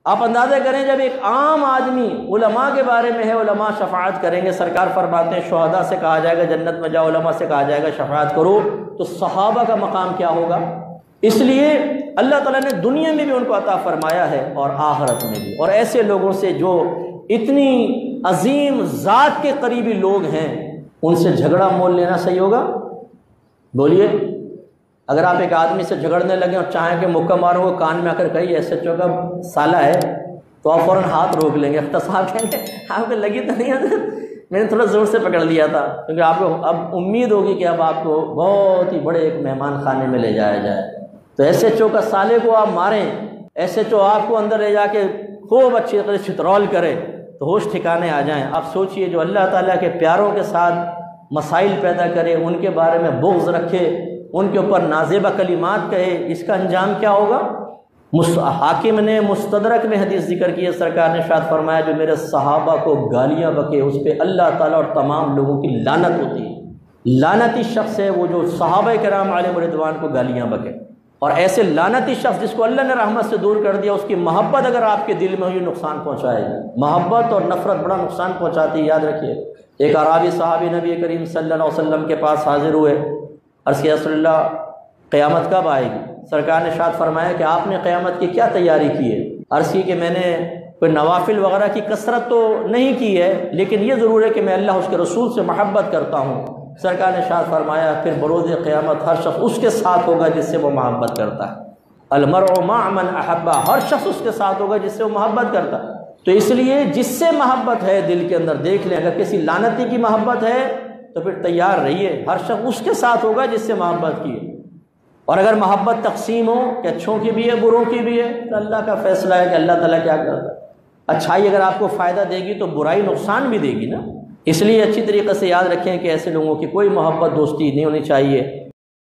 آپ اندازہ کریں جب ایک عام آدمی علماء کے بارے میں ہے، علماء شفاعت کریں گے، سرکار فرماتے ہیں شہداء سے کہا جائے گا جنت میں جاؤ، علماء سے کہا جائے گا شفاعت کرو، تو صحابہ کا مقام کیا ہوگا؟ اس لیے اللہ تعالیٰ نے دنیا میں بھی ان کو عطا فرمایا ہے اور آخرت میں بھی، اور ایسے لوگوں سے جو اتنی عظیم ذات کے قریبی لوگ ہیں ان سے جھگڑا مول لینا صحیح ہوگا؟ بولیے، اگر آپ ایک آدمی سے جھگڑنے لگیں اور چاہیں کہ مکہ مارو وہ کان میں آ کر کہی ایسے چوکا سالہ ہے، تو آپ فوراً ہاتھ روک لیں گے، اختصار کہیں گے آپ کو لگی تو نہیں ہے، میں نے تھوڑا زور سے پکڑ لیا تھا، کیونکہ آپ کو اب امید ہوگی کہ اب آپ کو بہت ہی بڑے ایک مہمان خانے میں لے جایا جائے، تو ایسے چوکا سالے کو آپ ماریں، ایسے چو آپ کو اندر لے جا کے خوب اچھی طرح چھترول کرے تو ہوش ٹھکانے آ جائیں۔ آپ سوچئے جو اللہ تعالیٰ کے پیاروں کے ساتھ مسائل پیدا کرے، ان کے بارے میں بغض رکھے، ان کے اوپر نازیبہ کلمات کہے، اس کا انجام کیا ہوگا؟ حاکم نے مستدرک میں حدیث ذکر کی ہے، سرکار نے ارشاد فرمایا جو میرے صحابہ کو گالیاں بکے اس پہ اللہ تعالیٰ اور تمام لوگوں کی لعنت ہوتی ہے۔ لعنتی شخص ہے وہ جو صحابہ کرام علیہم رضوان کو گالیاں بکے، اور ایسے لعنتی شخص جس کو اللہ نے رحمت سے دور کر دیا، اس کی محبت اگر آپ کے دل میں ہوئی نقصان پہنچائے گی۔ محبت اور نفرت بڑا نقصان پہنچاتی ہے، یاد رکھیے۔ ایک اعرابی صحابی نبی کریم صلی اللہ علیہ وسلم کے پاس حاضر ہوئے، عرض کیا رسول اللہ قیامت کب آئے گی؟ سرکار نے ارشاد فرمایا کہ آپ نے قیامت کی کیا تیاری کی ہے؟ عرض کی کہ میں نے کوئی نوافل وغیرہ کی کثرت تو نہیں کی ہے، لیکن یہ ضرور ہے کہ میں اللہ اس کے رسول سے محبت کرتا ہوں۔ سرکار نے ارشاد فرمایا پھر بروز قیامت ہر شخص اس کے ساتھ ہوگا جس سے وہ محبت کرتا ہے۔ المرء مع من احبہ، ہر شخص اس کے ساتھ ہوگا جس سے وہ محبت کرتا ہے۔ تو اس لیے جس سے محبت ہے دل کے اندر دیکھ لیں، اگر کسی لعنتی کی محبت ہے تو پھر تیار رہیے، ہر شخص اس کے ساتھ ہوگا جس سے محبت کی ہے۔ اور اگر محبت تقسیم ہو کہ اچھوں کی بھی ہے بروں کی بھی ہے، تو اللہ کا فیصلہ ہے کہ اللہ تعالیٰ کیا کرتا ہے۔ اچھائی اگر آپ کو فائدہ دے گی تو برائی نقصان بھی دے گی نا، اس لیے اچھی طریقے سے یاد رکھیں کہ ایسے لوگوں کی کوئی محبت دوستی نہیں ہونی چاہیے۔